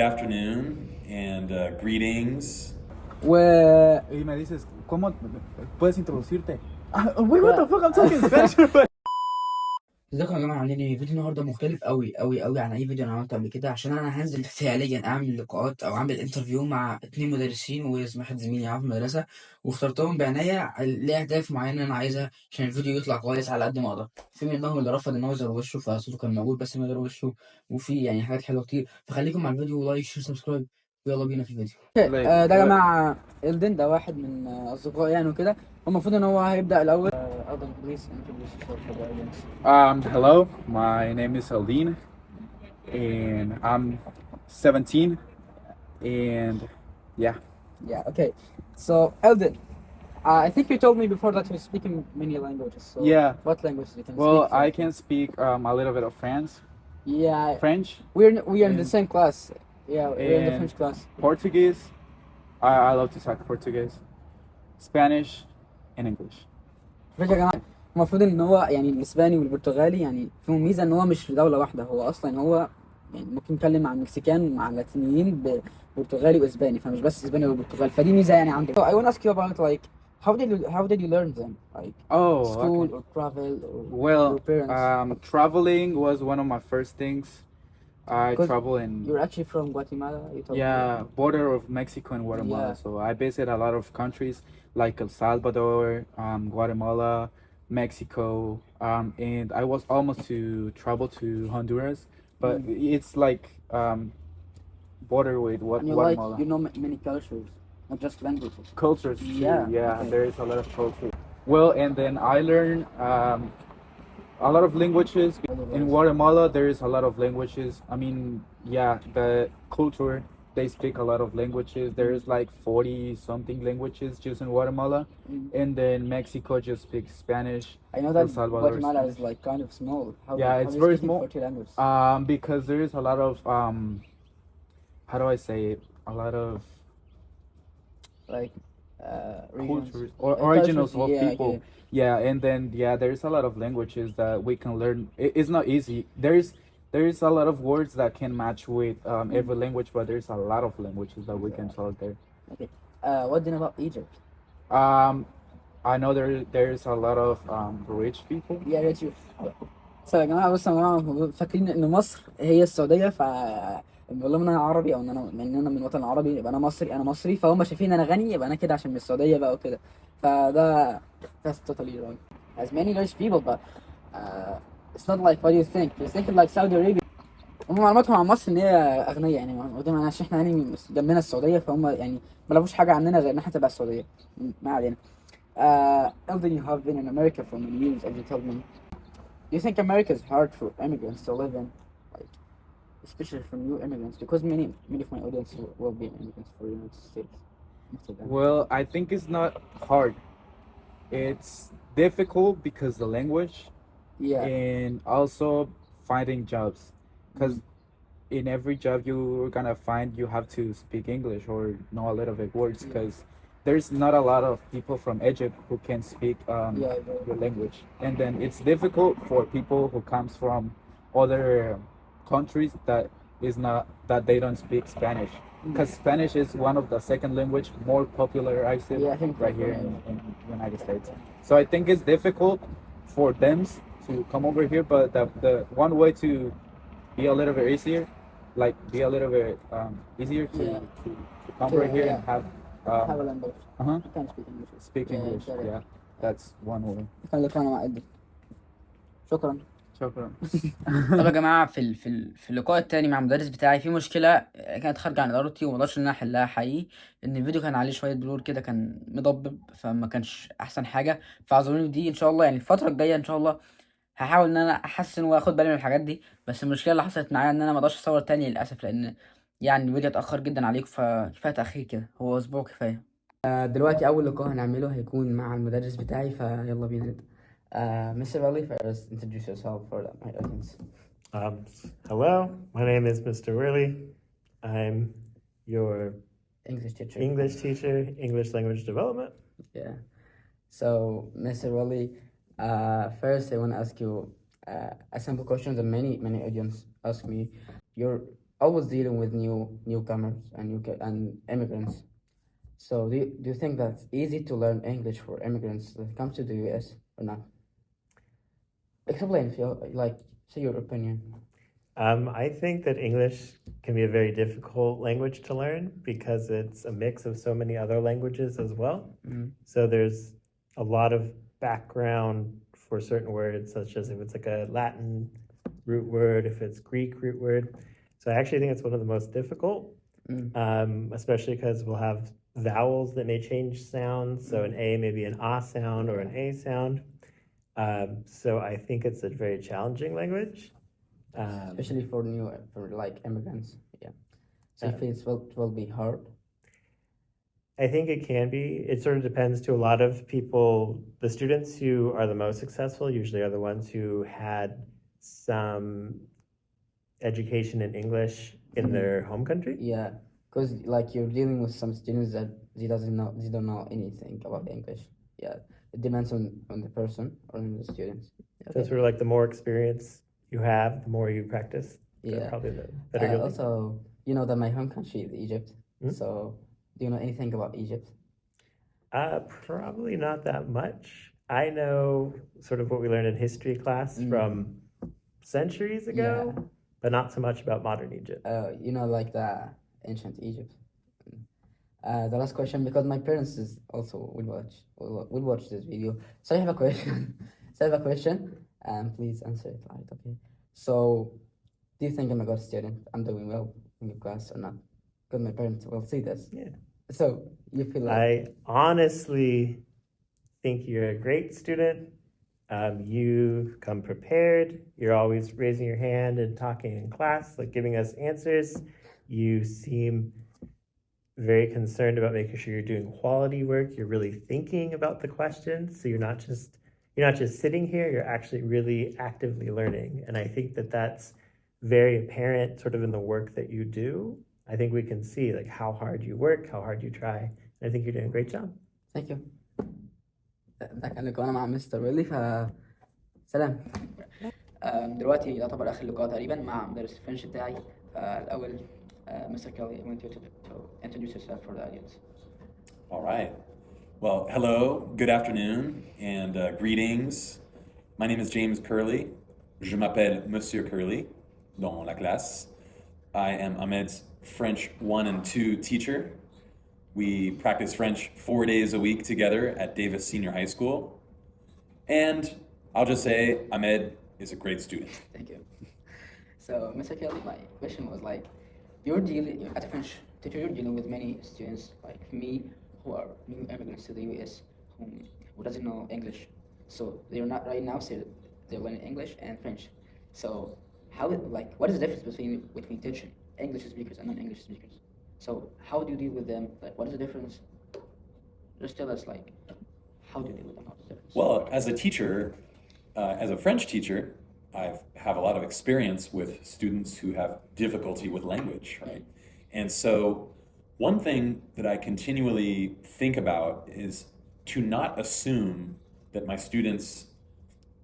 Good afternoon and greetings. Y me dices, ¿cómo puedes introducirte? Wait, what the fuck, I'm talking Spanish. ازيكم يا جماعه عاملين ايه؟ فيديو النهارده مختلف قوي عن اي فيديو انا عملته قبل كده، عشان انا هنزل فعليا اعمل لقاءات او اعمل انترفيو مع 2 مدرسين واحد زميلي معاهم في المدرسه، واخترتهم بعنايه لاهداف معينه انا عايزها عشان الفيديو يطلع كويس على قد ما اقدر. في منهم اللي رفض ان هو يظهر وشه فصوته كان موجود بس من غير وشه، وفي يعني حاجات حلوه كتير، فخليكم مع الفيديو، لايك شير سبسكرايب ويلا بينا في الفيديو. ده يا جماعه الدين ده واحد من اصدقائي يعني وكده، هو المفروض ان هو هيبدا الاول. please introduce yourself for the audience. Hello, my name is Aldin, and I'm 17, and yeah. Yeah, okay. So, Eldon, I think you told me before that you're speaking many languages. So Yeah. what languages you can Well, speak? I can speak a little bit of Yeah, French, we are in the and- same class. Yeah, we're in the and French class. Portuguese. I love to talk Portuguese, Spanish, and English. فكرة يا جماعة، المفروض ان هو يعني الاسباني والبرتغالي يعني فيهم ميزة ان هو مش في دولة واحدة، هو اصلا هو يعني ممكن يتكلم مع المكسيكان مع اللاتينيين ببرتغالي واسباني، فمش بس اسباني وبرتغالي، فدي ميزة يعني عنده. So I want to ask you about like how did you learn them? Like school Okay. or travel or Well, your parents? traveling was one of my first things. I 'Cause travel in You're actually from Guatemala, you told me. yeah, border of Mexico and Guatemala. Yeah. So I visit a lot of countries like El Salvador, Guatemala, Mexico, and I was almost to travel to Honduras, but it's like border with And you Guatemala. you know many cultures, not just languages. Cultures too. Yeah, Yeah, okay. there is a lot of culture. Well, and then I learned a lot of languages. In Guatemala, there is a lot of languages. I mean, yeah, the culture, they speak a lot of languages. There is like 40 something languages just in Guatemala. And then Mexico just speaks Spanish. I know that El Salvador Guatemala is Spanish. like kind of small. Yeah, how it's do you very speak in small. 40 languages? Because there is a lot of how do I say it? A lot of Like regions. cultures or originals Cultures, of yeah, people. okay. Yeah, and then yeah, there's a lot of languages that we can learn. It's not easy. There is a lot of words that can match with every language, but there's a lot of languages that we can talk there. Okay. What do you know about Egypt? I know there's a lot of rich people. Yeah, rich. So يا جماعة بصوا يا جماعة، فاكرين إن مصر هي السعودية، ف بقول لهم إن أنا عربي أو إن أنا من وطن عربي، يبقى أنا مصري، فهم شايفين إن أنا غني يبقى أنا كده عشان من السعودية بقى وكده، فده that's totally wrong. As many rich people, but it's not like what you think. You're thinking like Saudi Arabia. هم معلوماتهم عن مصر إن هي أغنياء يعني، واخدين عشان إحنا يعني جنبنا السعودية، فهم يعني ما لفوش حاجة عننا غير إن إحنا تبع السعودية. ما علينا. Elden, you have been in America for many years, as you told me. Do you think America is hard for immigrants to live in, like especially for new immigrants? Because many of my audience will be immigrants for the United States. Well, I think it's not hard. It's difficult because the language Yeah. and also finding jobs. Because in every job you're gonna find you have to speak English or know a little bit words, because there's not a lot of people from Egypt who can speak your language, and then it's difficult for people who comes from other countries that they don't speak Spanish, because Spanish is one of the second language more popularized Yeah, I think right here in United States. So I think it's difficult for them to come over here, but the one way to be a little bit easier, to come right here and have have a language. I can speak English. speak English. Yeah, that's one way. خليك أنا مع إدي. شكرا. شكرا. طب يا جماعه في اللقاء التاني مع المدرس بتاعي في مشكله كانت خارجه عن ارادتي وما اقدرش ان انا احلها حقيقي، ان الفيديو كان عليه شويه بلور كده، كان مضبب فما كانش احسن حاجه، فاعذروني دي. ان شاء الله يعني الفتره الجايه ان شاء الله هحاول ان انا احسن واخد بالي من الحاجات دي، بس المشكله اللي حصلت معايا ان انا ما اقدرش اصور تاني للاسف، لان يعني الفيديو اتاخر جدا عليكم، فكفايه تاخير كده، هو اسبوع كفايه. دلوقتي اول لقاء هنعمله هيكون مع المدرس بتاعي، فيلا بينا نبدا. Mr. Ali, first introduce yourself for my audience. Hello, my name is Mr. Worley. I'm your English teacher. English language development. Yeah. So, Mr. Ali, first I want to ask you a simple question that many audience ask me. always dealing with newcomers and and immigrants. So do you think that's easy to learn English for immigrants that come to the US or not? Explain if you like, say your opinion. I think that English can be a very difficult language to learn because it's a mix of so many other languages as well. So there's a lot of background for certain words, such as if it's like a Latin root word, if it's Greek root word. So I actually think it's one of the most difficult, especially because we'll have vowels that may change sounds. So an A may be an A sound or an A sound. So I think it's a very challenging language. Especially for like immigrants. Yeah. So you feel it will be hard? I think it can be. It sort of depends to a lot of people. The students who are the most successful usually are the ones who had some education in English in their home country. Yeah, because like you're dealing with some students that they don't know anything about English. Yeah, it depends on the person or on the students. So sort of like the more experience you have, the more you practice. Yeah, probably the better you'll be. also, you know that my home country is Egypt. So do you know anything about Egypt? Probably not that much. I know sort of what we learned in history class from centuries ago, but not so much about modern Egypt. You know, like the ancient Egypt. The last question, because my parents is also will watch this video. So I have a question. Please answer it right, okay? So, do you think I'm a good student? I'm doing well in your class or not? Because my parents will see this. Yeah. So, you feel like... I honestly think you're a great student. You come prepared. You're always raising your hand and talking in class, like giving us answers. You seem very concerned about making sure you're doing quality work. You're really thinking about the questions. So you're not just sitting here, you're actually really actively learning. And I think that that's very apparent sort of in the work that you do. I think we can see like how hard you work, how hard you try. And I think you're doing a great job. Thank you. ده كان لقاءنا مع مستر ويلي سلام. دلوقتي يعتبر آخر لقاء تقريبا مع مدرس الفرنش بتاعي. الأول Mr. Kelly, I want you to introduce yourself for the audience. All right. Well, hello, good afternoon, and greetings. My name is James Curley. Je m'appelle Monsieur Curley dans la classe. I am Ahmed's French 1 and 2 teacher. We practice French 4 days a week together at Davis Senior High School. And I'll just say Ahmed is a great student. Thank you. So, Mr. Kelly, my question was like, you're dealing, as a French teacher, you're dealing with many students like me who are new immigrants to the US who doesn't know English. So they're not right now, so they're learning English and French. So what is the difference between teaching English speakers and non-English speakers? So how do you deal with them? Like, what is the difference? Just tell us, like, how do you deal with them? What's the difference? Well, as a teacher, as a French teacher, I have a lot of experience with students who have difficulty with language, right? And so one thing that I continually think about is to not assume that my students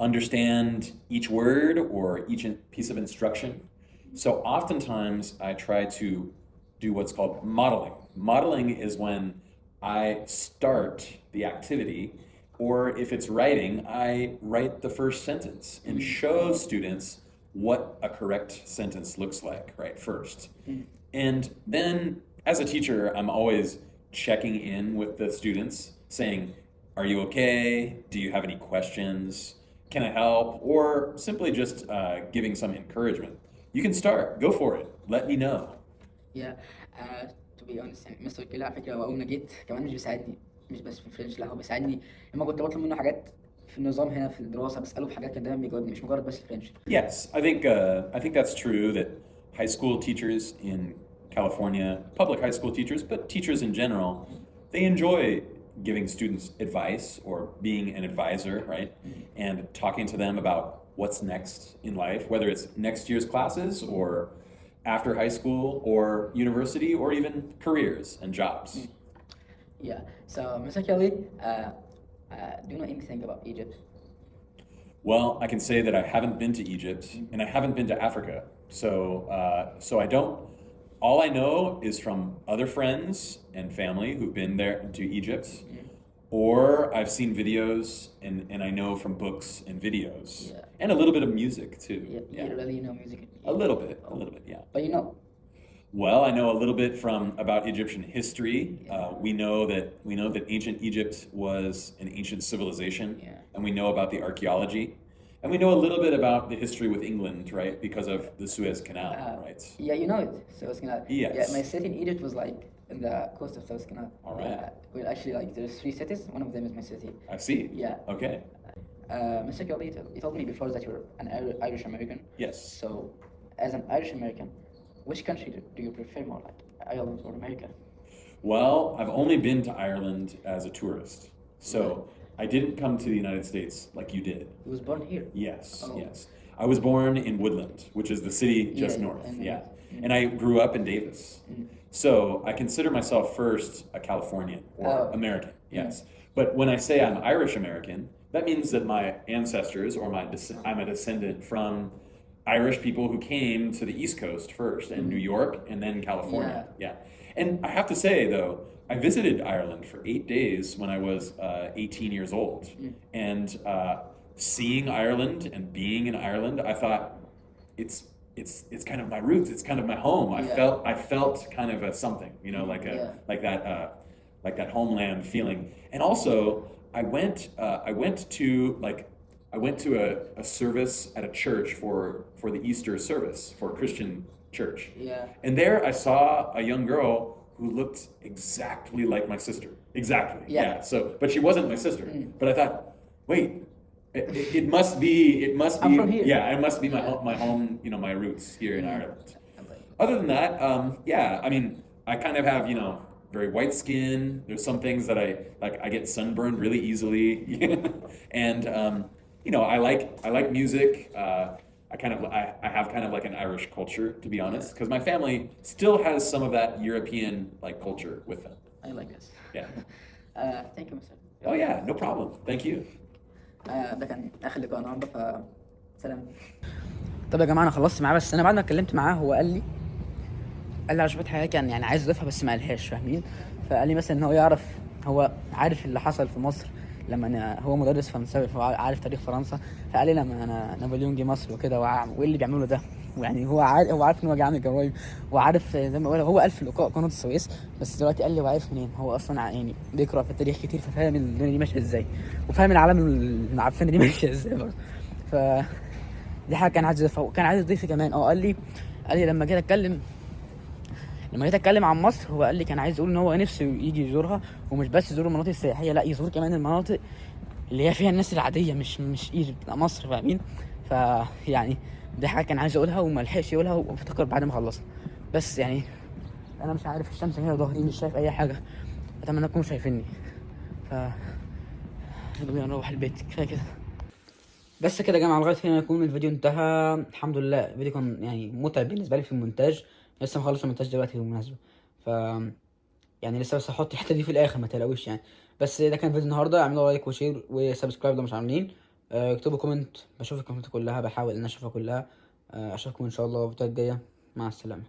understand each word or each piece of instruction. So oftentimes I try to do what's called modeling. Modeling is when I start the activity, or if it's writing, I write the first sentence and show students what a correct sentence looks like, right, first. And then as a teacher, I'm always checking in with the students, saying, are you okay? Do you have any questions? Can I help? Or simply just giving some encouragement. You can start, go for it, let me know. Yeah, to be honest, يعني مستر كيلي على فكرة هو أول ما جيت كمان مش بيساعدني، مش بس في الفرنش، لا هو بيساعدني لما كنت بطلب منه حاجات في النظام هنا في الدراسة، بسأله في حاجات كان دايما بيجاوبني، مش مجرد بس الفرنش. Yes, I think that's true that high school teachers in California, public high school teachers, but teachers in general, they enjoy giving students advice or being an advisor, right? And talking to them about what's next in life, whether it's next year's classes or after high school or university or even careers and jobs. Yeah, so Mr. Kelly, do you know anything about Egypt? Well, I can say that I haven't been to Egypt and I haven't been to Africa. So I don't. All I know is from other friends and family who've been there to Egypt, or I've seen videos and I know from books and videos, Yeah. and a little bit of music too. You really know music. A little bit, yeah. But you know, Well, I know a little bit from about Egyptian history. We know that ancient Egypt was an ancient civilization, and we know about the archaeology, and we know a little bit about the history with England, right? Because of the Suez Canal, right? yeah, you know it. Suez Canal. Yes. Yeah, my city in Egypt was like in the coast of Suez Canal. All right. Well, actually, like there's 3 cities. One of them is my city. I see. Yeah. Okay. Mr. Kelly, you told me before that you're an Irish American. Yes. So, as an Irish American, which country do you prefer more, like Ireland or America? Well, I've only been to Ireland as a tourist, so I didn't come to the United States like you did. You was born here. Yes, Oh. yes. I was born in Woodland, which is the city just Yeah, north. I know. Yeah. And I grew up in Davis. So I consider myself first a Californian or Oh. American, yes. But when I say I'm Irish American, that means that my ancestors or I'm a descendant from Irish people who came to the East Coast first, and New York, and then California. Yeah. And I have to say, though, I visited Ireland for 8 days when I was 18 years old. And seeing Ireland and being in Ireland, I thought it's kind of my roots. It's kind of my home. I felt kind of a something, you know, like that homeland feeling. And also, I went to a service at a church for the Easter service for a Christian church. Yeah. And there I saw a young girl who looked exactly like my sister. Exactly. Yeah. So, but she wasn't my sister. But I thought, wait, it must be. I'm from here. Yeah, it must be my home. You know, my roots here in Ireland. Other than that, yeah, I mean, I kind of have, you know, very white skin. There's some things that I get sunburned really easily, and you know, I like music. I have kind of like an Irish culture, to be honest, because my family still has some of that European like culture with them. I like this. Yeah. Thank you, Mr. Oh yeah, no problem. Thank you. ده كان اخر لقاء النهارده سلام. طب يا جماعه انا خلصت معاه، بس انا بعد ما اتكلمت معاه هو قال لي على شويه حاجات كان يعني عايز يضيفها بس ما قالهاش، فاهمين؟ فقال لي مثلا ان هو هو عارف اللي حصل في مصر لما هو مدرس فرنساوي، فهو عارف تاريخ فرنسا. فقال لي لما نابليون جه مصر وكده وايه اللي بيعمله ده، ويعني هو عارف ان هو جه عامل جرايم، وعارف زي ما بقول هو قال في لقاء قناه السويس، بس دلوقتي قال لي هو عارف منين. هو اصلا يعني بيقرا في التاريخ كتير، ففاهم الدنيا دي ماشيه ازاي، وفاهم العالم المعفنه دي ماشيه ازاي برضه. ف دي حاجه كان عايز يضيفها، وكان عايز يضيف كمان قال لي لما جيت اتكلم عن مصر، هو قال لي كان عايز يقول ان هو نفسه يجي يزورها، ومش بس يزور المناطق السياحيه، لا يزور كمان المناطق اللي هي فيها الناس العاديه، مش ايجيبت، لا مصر، فاهمين؟ فيعني دي حاجه كان عايز يقولها وما لحقش يقولها، وافتكر بعد ما خلصنا. بس يعني انا مش عارف، الشمس هنا ظهري مش شايف اي حاجه، اتمنى تكونوا شايفيني. يلا نروح البيت، كفايه كده. بس كده يا جماعه، لغايه هنا يكون الفيديو انتهى. الحمد لله الفيديو كان يعني متعب بالنسبه لي في المونتاج، لسه مخلص المونتاج دلوقتي بالمناسبه. يعني لسه بس هحط الحته دي في الاخر ما تلاقوش يعني. بس ده كان فيديو النهارده، اعملوا لايك وشير وسبسكرايب لو مش عاملين. اكتبوا كومنت، بشوف الكومنت كلها، بحاول ان اشوفها كلها. اشوفكم ان شاء الله في الفيديوهات الجايه. مع السلامه.